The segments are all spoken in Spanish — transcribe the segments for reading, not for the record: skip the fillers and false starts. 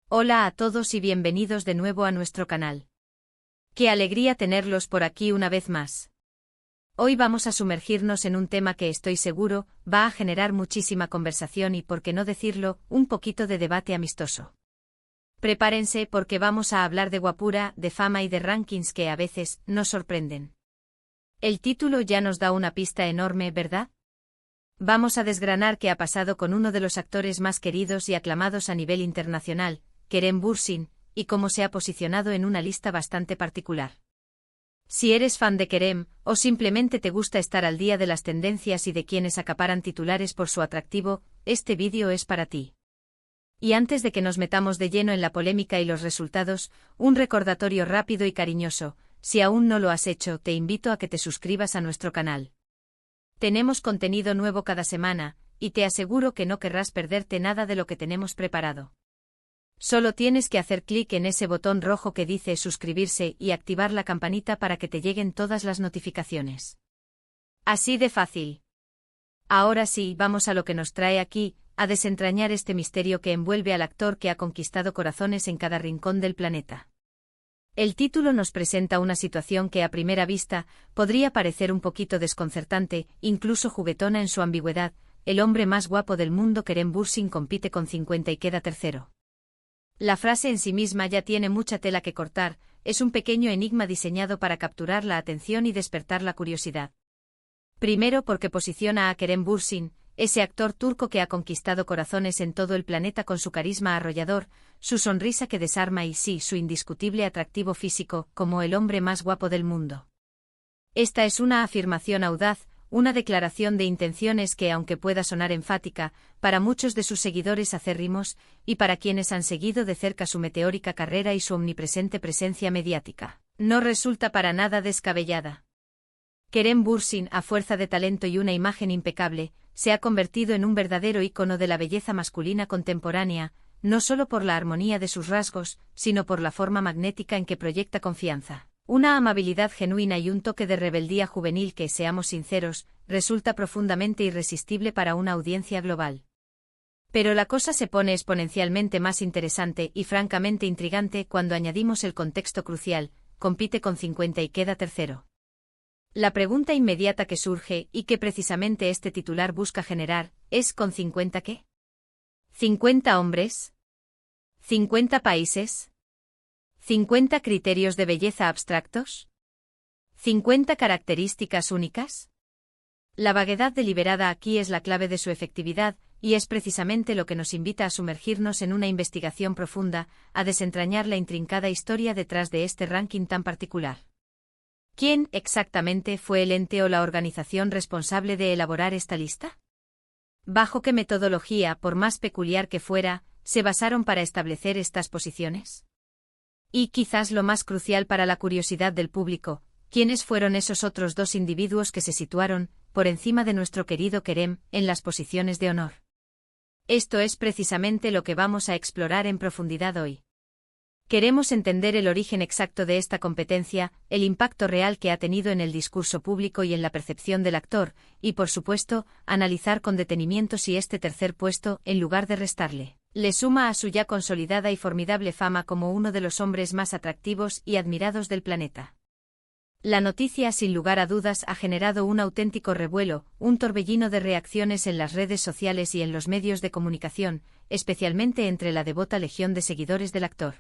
Hola a todos y bienvenidos de nuevo a nuestro canal. Qué alegría tenerlos por aquí una vez más. Hoy vamos a sumergirnos en un tema que estoy seguro va a generar muchísima conversación y, por qué no decirlo, un poquito de debate amistoso. Prepárense porque vamos a hablar de guapura, de fama y de rankings que a veces nos sorprenden. El título ya nos da una pista enorme, ¿verdad? Vamos a desgranar qué ha pasado con uno de los actores más queridos y aclamados a nivel internacional, Kerem Bürsin, y cómo se ha posicionado en una lista bastante particular. Si eres fan de Kerem, o simplemente te gusta estar al día de las tendencias y de quienes acaparan titulares por su atractivo, este vídeo es para ti. Y antes de que nos metamos de lleno en la polémica y los resultados, un recordatorio rápido y cariñoso: si aún no lo has hecho, te invito a que te suscribas a nuestro canal. Tenemos contenido nuevo cada semana, y te aseguro que no querrás perderte nada de lo que tenemos preparado. Solo tienes que hacer clic en ese botón rojo que dice suscribirse y activar la campanita para que te lleguen todas las notificaciones. Así de fácil. Ahora sí, vamos a lo que nos trae aquí, a desentrañar este misterio que envuelve al actor que ha conquistado corazones en cada rincón del planeta. El título nos presenta una situación que a primera vista podría parecer un poquito desconcertante, incluso juguetona en su ambigüedad. El hombre más guapo del mundo, Kerem Bürsin, compite con 50 y queda tercero. La frase en sí misma ya tiene mucha tela que cortar, es un pequeño enigma diseñado para capturar la atención y despertar la curiosidad. Primero porque posiciona a Kerem Bürsin, ese actor turco que ha conquistado corazones en todo el planeta con su carisma arrollador, su sonrisa que desarma y sí, su indiscutible atractivo físico, como el hombre más guapo del mundo. Esta es una afirmación audaz, una declaración de intenciones que, aunque pueda sonar enfática, para muchos de sus seguidores acérrimos, y para quienes han seguido de cerca su meteórica carrera y su omnipresente presencia mediática, no resulta para nada descabellada. Kerem Bürsin, a fuerza de talento y una imagen impecable, se ha convertido en un verdadero ícono de la belleza masculina contemporánea, no solo por la armonía de sus rasgos, sino por la forma magnética en que proyecta confianza, una amabilidad genuina y un toque de rebeldía juvenil que, seamos sinceros, resulta profundamente irresistible para una audiencia global. Pero la cosa se pone exponencialmente más interesante y francamente intrigante cuando añadimos el contexto crucial: compite con 50 y queda tercero. La pregunta inmediata que surge, y que precisamente este titular busca generar, es: ¿con 50 qué? ¿50 hombres? ¿50 países? ¿50 criterios de belleza abstractos? ¿50 características únicas? La vaguedad deliberada aquí es la clave de su efectividad, y es precisamente lo que nos invita a sumergirnos en una investigación profunda, a desentrañar la intrincada historia detrás de este ranking tan particular. ¿Quién exactamente fue el ente o la organización responsable de elaborar esta lista? ¿Bajo qué metodología, por más peculiar que fuera, se basaron para establecer estas posiciones? Y quizás lo más crucial para la curiosidad del público: ¿quiénes fueron esos otros dos individuos que se situaron, por encima de nuestro querido Kerem, en las posiciones de honor? Esto es precisamente lo que vamos a explorar en profundidad hoy. Queremos entender el origen exacto de esta competencia, el impacto real que ha tenido en el discurso público y en la percepción del actor, y por supuesto, analizar con detenimiento si este tercer puesto, en lugar de restarle, le suma a su ya consolidada y formidable fama como uno de los hombres más atractivos y admirados del planeta. La noticia, sin lugar a dudas, ha generado un auténtico revuelo, un torbellino de reacciones en las redes sociales y en los medios de comunicación, especialmente entre la devota legión de seguidores del actor.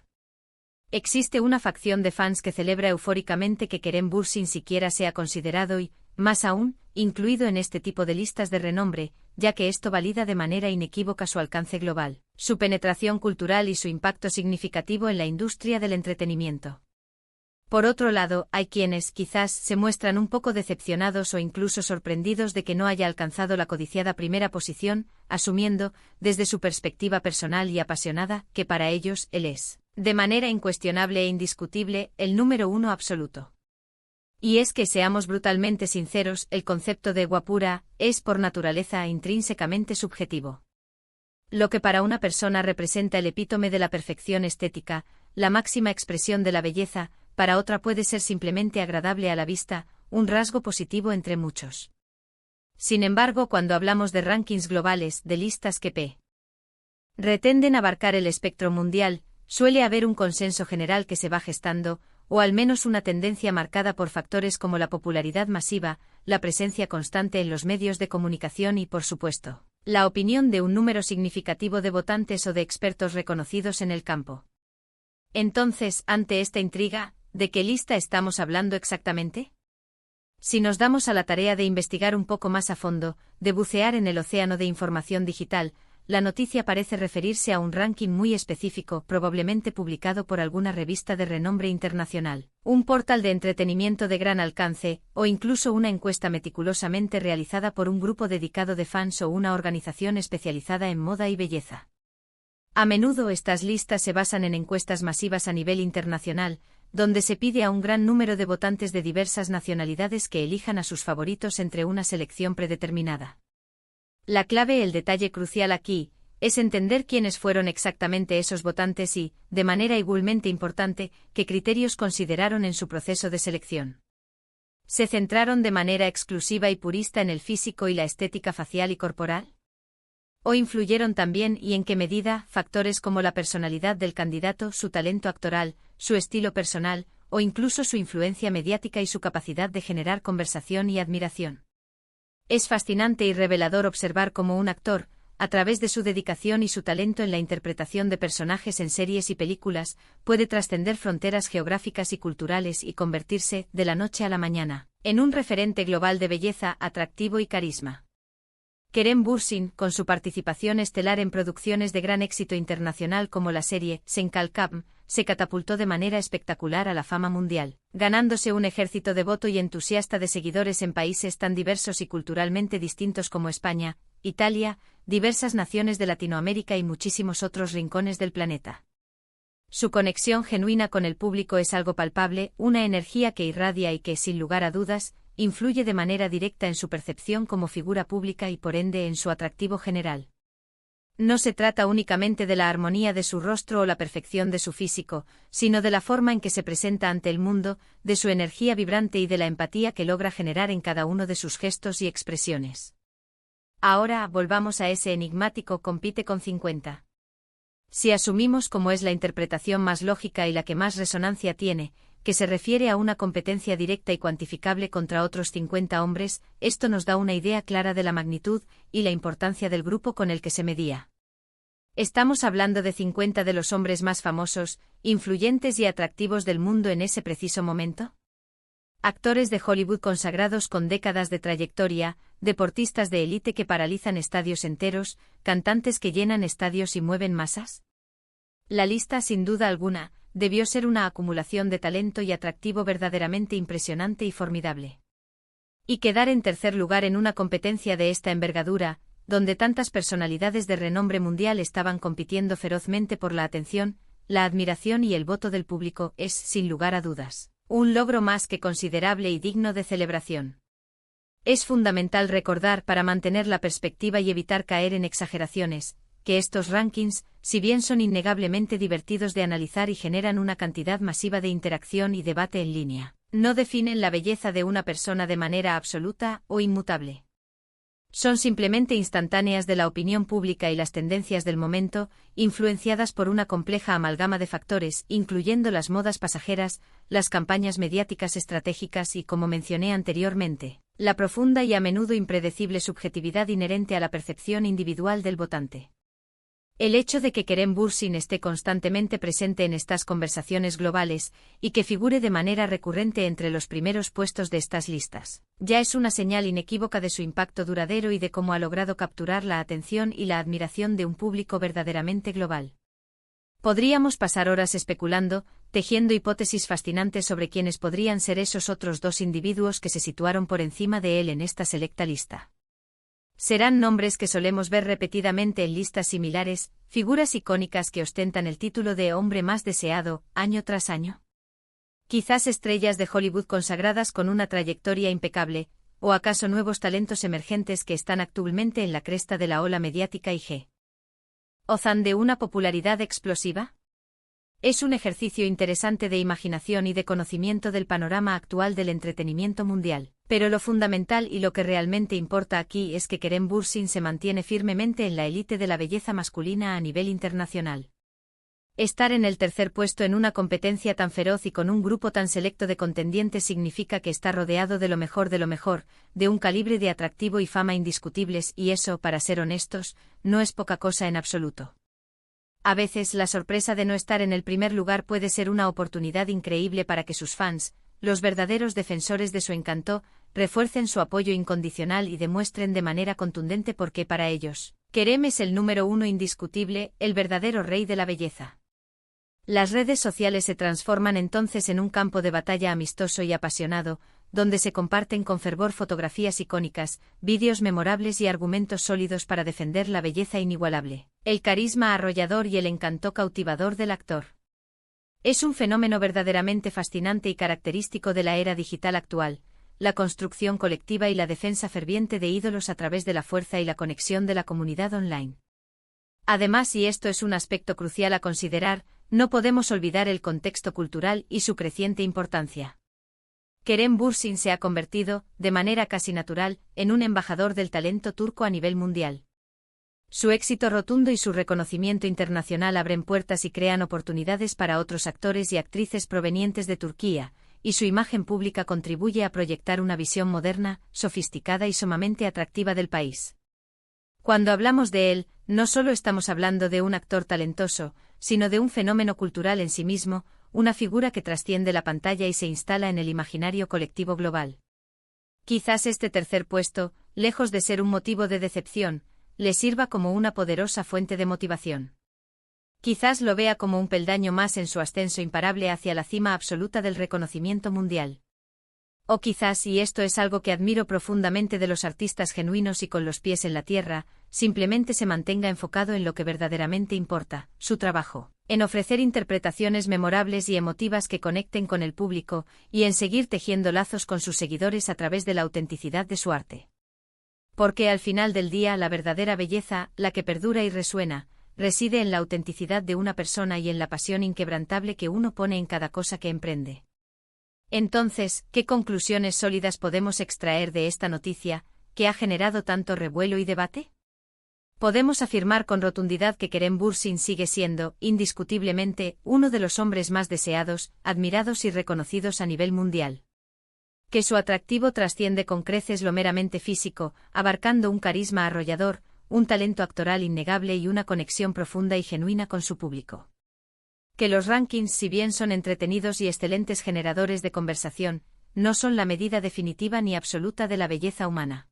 Existe una facción de fans que celebra eufóricamente que Kerem Bürsin siquiera sea considerado y, más aún, incluido en este tipo de listas de renombre, ya que esto valida de manera inequívoca su alcance global, su penetración cultural y su impacto significativo en la industria del entretenimiento. Por otro lado, hay quienes, quizás, se muestran un poco decepcionados o incluso sorprendidos de que no haya alcanzado la codiciada primera posición, asumiendo, desde su perspectiva personal y apasionada, que para ellos él es, de manera incuestionable e indiscutible, el número uno absoluto. Y es que, seamos brutalmente sinceros, el concepto de guapura es por naturaleza intrínsecamente subjetivo. Lo que para una persona representa el epítome de la perfección estética, la máxima expresión de la belleza, para otra puede ser simplemente agradable a la vista, un rasgo positivo entre muchos. Sin embargo, cuando hablamos de rankings globales, de listas que pretenden abarcar el espectro mundial, Suele haber un consenso general que se va gestando, o al menos una tendencia marcada por factores como la popularidad masiva, la presencia constante en los medios de comunicación y, por supuesto, la opinión de un número significativo de votantes o de expertos reconocidos en el campo. Entonces, ante esta intriga, ¿de qué lista estamos hablando exactamente? Si nos damos a la tarea de investigar un poco más a fondo, de bucear en el océano de información digital, la noticia parece referirse a un ranking muy específico, probablemente publicado por alguna revista de renombre internacional, un portal de entretenimiento de gran alcance, o incluso una encuesta meticulosamente realizada por un grupo dedicado de fans o una organización especializada en moda y belleza. A menudo estas listas se basan en encuestas masivas a nivel internacional, donde se pide a un gran número de votantes de diversas nacionalidades que elijan a sus favoritos entre una selección predeterminada. La clave, el detalle crucial aquí, es entender quiénes fueron exactamente esos votantes y, de manera igualmente importante, qué criterios consideraron en su proceso de selección. ¿Se centraron de manera exclusiva y purista en el físico y la estética facial y corporal? ¿O influyeron también, y en qué medida, factores como la personalidad del candidato, su talento actoral, su estilo personal, o incluso su influencia mediática y su capacidad de generar conversación y admiración? Es fascinante y revelador observar cómo un actor, a través de su dedicación y su talento en la interpretación de personajes en series y películas, puede trascender fronteras geográficas y culturales y convertirse, de la noche a la mañana, en un referente global de belleza, atractivo y carisma. Kerem Bürsin, con su participación estelar en producciones de gran éxito internacional como la serie Senkalkam, se catapultó de manera espectacular a la fama mundial, ganándose un ejército devoto y entusiasta de seguidores en países tan diversos y culturalmente distintos como España, Italia, diversas naciones de Latinoamérica y muchísimos otros rincones del planeta. Su conexión genuina con el público es algo palpable, una energía que irradia y que, sin lugar a dudas, influye de manera directa en su percepción como figura pública y por ende en su atractivo general. No se trata únicamente de la armonía de su rostro o la perfección de su físico, sino de la forma en que se presenta ante el mundo, de su energía vibrante y de la empatía que logra generar en cada uno de sus gestos y expresiones. Ahora, volvamos a ese enigmático compite con 50. Si asumimos como es la interpretación más lógica y la que más resonancia tiene, que se refiere a una competencia directa y cuantificable contra otros 50 hombres, esto nos da una idea clara de la magnitud y la importancia del grupo con el que se medía. Estamos hablando de 50 de los hombres más famosos, influyentes y atractivos del mundo en ese preciso momento. Actores de Hollywood consagrados con décadas de trayectoria, deportistas de élite que paralizan estadios enteros, cantantes que llenan estadios y mueven masas. La lista, sin duda alguna, debió ser una acumulación de talento y atractivo verdaderamente impresionante y formidable. Y quedar en tercer lugar en una competencia de esta envergadura, donde tantas personalidades de renombre mundial estaban compitiendo ferozmente por la atención, la admiración y el voto del público, es, sin lugar a dudas, un logro más que considerable y digno de celebración. Es fundamental recordar, para mantener la perspectiva y evitar caer en exageraciones, que estos rankings, si bien son innegablemente divertidos de analizar y generan una cantidad masiva de interacción y debate en línea, no definen la belleza de una persona de manera absoluta o inmutable. Son simplemente instantáneas de la opinión pública y las tendencias del momento, influenciadas por una compleja amalgama de factores, incluyendo las modas pasajeras, las campañas mediáticas estratégicas y, como mencioné anteriormente, la profunda y a menudo impredecible subjetividad inherente a la percepción individual del votante. El hecho de que Kerem Bürsin esté constantemente presente en estas conversaciones globales, y que figure de manera recurrente entre los primeros puestos de estas listas, ya es una señal inequívoca de su impacto duradero y de cómo ha logrado capturar la atención y la admiración de un público verdaderamente global. Podríamos pasar horas especulando, tejiendo hipótesis fascinantes sobre quiénes podrían ser esos otros dos individuos que se situaron por encima de él en esta selecta lista. Serán nombres que solemos ver repetidamente en listas similares, figuras icónicas que ostentan el título de hombre más deseado, año tras año. Quizás estrellas de Hollywood consagradas con una trayectoria impecable, o acaso nuevos talentos emergentes que están actualmente en la cresta de la ola mediática y gozan de una popularidad explosiva. Es un ejercicio interesante de imaginación y de conocimiento del panorama actual del entretenimiento mundial, pero lo fundamental y lo que realmente importa aquí es que Kerem Bürsin se mantiene firmemente en la élite de la belleza masculina a nivel internacional. Estar en el tercer puesto en una competencia tan feroz y con un grupo tan selecto de contendientes significa que está rodeado de lo mejor, de un calibre de atractivo y fama indiscutibles, y eso, para ser honestos, no es poca cosa en absoluto. A veces la sorpresa de no estar en el primer lugar puede ser una oportunidad increíble para que sus fans, los verdaderos defensores de su encanto, refuercen su apoyo incondicional y demuestren de manera contundente por qué para ellos, Kerem es el número uno indiscutible, el verdadero rey de la belleza. Las redes sociales se transforman entonces en un campo de batalla amistoso y apasionado, donde se comparten con fervor fotografías icónicas, vídeos memorables y argumentos sólidos para defender la belleza inigualable, el carisma arrollador y el encanto cautivador del actor. Es un fenómeno verdaderamente fascinante y característico de la era digital actual, la construcción colectiva y la defensa ferviente de ídolos a través de la fuerza y la conexión de la comunidad online. Además, y esto es un aspecto crucial a considerar, no podemos olvidar el contexto cultural y su creciente importancia. Kerem Bürsin se ha convertido, de manera casi natural, en un embajador del talento turco a nivel mundial. Su éxito rotundo y su reconocimiento internacional abren puertas y crean oportunidades para otros actores y actrices provenientes de Turquía, y su imagen pública contribuye a proyectar una visión moderna, sofisticada y sumamente atractiva del país. Cuando hablamos de él, no solo estamos hablando de un actor talentoso, sino de un fenómeno cultural en sí mismo, una figura que trasciende la pantalla y se instala en el imaginario colectivo global. Quizás este tercer puesto, lejos de ser un motivo de decepción, le sirva como una poderosa fuente de motivación. Quizás lo vea como un peldaño más en su ascenso imparable hacia la cima absoluta del reconocimiento mundial. O quizás, y esto es algo que admiro profundamente de los artistas genuinos y con los pies en la tierra, simplemente se mantenga enfocado en lo que verdaderamente importa, su trabajo, en ofrecer interpretaciones memorables y emotivas que conecten con el público, y en seguir tejiendo lazos con sus seguidores a través de la autenticidad de su arte. Porque al final del día la verdadera belleza, la que perdura y resuena, reside en la autenticidad de una persona y en la pasión inquebrantable que uno pone en cada cosa que emprende. Entonces, ¿qué conclusiones sólidas podemos extraer de esta noticia, que ha generado tanto revuelo y debate? Podemos afirmar con rotundidad que Kerem Bürsin sigue siendo, indiscutiblemente, uno de los hombres más deseados, admirados y reconocidos a nivel mundial. Que su atractivo trasciende con creces lo meramente físico, abarcando un carisma arrollador, un talento actoral innegable y una conexión profunda y genuina con su público. Que los rankings, si bien son entretenidos y excelentes generadores de conversación, no son la medida definitiva ni absoluta de la belleza humana.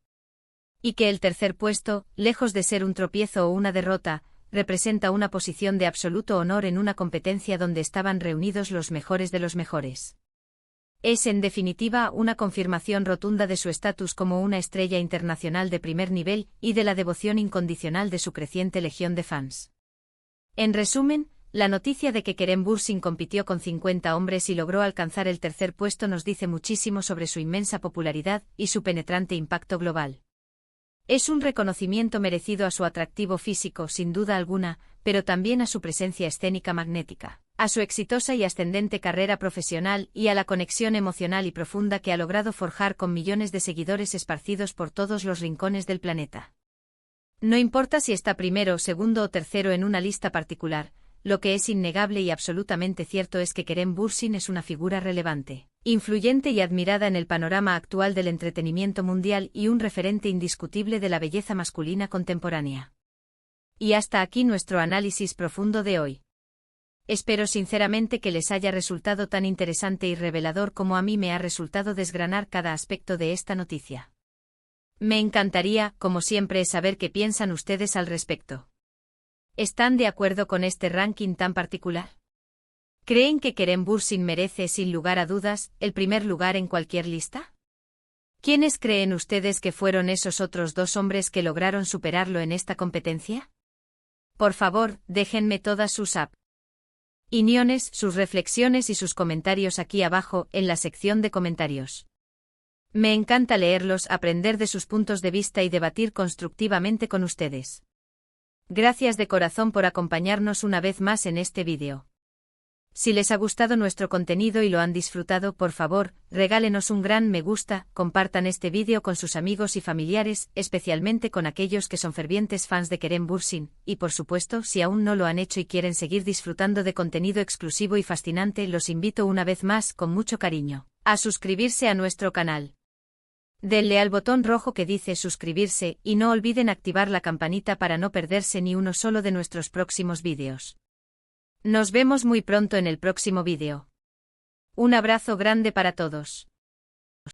Y que el tercer puesto, lejos de ser un tropiezo o una derrota, representa una posición de absoluto honor en una competencia donde estaban reunidos los mejores de los mejores. Es, en definitiva, una confirmación rotunda de su estatus como una estrella internacional de primer nivel y de la devoción incondicional de su creciente legión de fans. En resumen, la noticia de que Kerem Bürsin compitió con 50 hombres y logró alcanzar el tercer puesto nos dice muchísimo sobre su inmensa popularidad y su penetrante impacto global. Es un reconocimiento merecido a su atractivo físico, sin duda alguna, pero también a su presencia escénica magnética, a su exitosa y ascendente carrera profesional y a la conexión emocional y profunda que ha logrado forjar con millones de seguidores esparcidos por todos los rincones del planeta. No importa si está primero, segundo o tercero en una lista particular, lo que es innegable y absolutamente cierto es que Kerem Bürsin es una figura relevante, influyente y admirada en el panorama actual del entretenimiento mundial y un referente indiscutible de la belleza masculina contemporánea. Y hasta aquí nuestro análisis profundo de hoy. Espero sinceramente que les haya resultado tan interesante y revelador como a mí me ha resultado desgranar cada aspecto de esta noticia. Me encantaría, como siempre, saber qué piensan ustedes al respecto. ¿Están de acuerdo con este ranking tan particular? ¿Creen que Kerem Bürsin merece, sin lugar a dudas, el primer lugar en cualquier lista? ¿Quiénes creen ustedes que fueron esos otros dos hombres que lograron superarlo en esta competencia? Por favor, déjenme todas sus opiniones, sus reflexiones y sus comentarios aquí abajo, en la sección de comentarios. Me encanta leerlos, aprender de sus puntos de vista y debatir constructivamente con ustedes. Gracias de corazón por acompañarnos una vez más en este vídeo. Si les ha gustado nuestro contenido y lo han disfrutado, por favor, regálenos un gran me gusta, compartan este vídeo con sus amigos y familiares, especialmente con aquellos que son fervientes fans de Kerem Bürsin, y por supuesto, si aún no lo han hecho y quieren seguir disfrutando de contenido exclusivo y fascinante, los invito una vez más, con mucho cariño, a suscribirse a nuestro canal. Denle al botón rojo que dice suscribirse, y no olviden activar la campanita para no perderse ni uno solo de nuestros próximos vídeos. Nos vemos muy pronto en el próximo vídeo. Un abrazo grande para todos.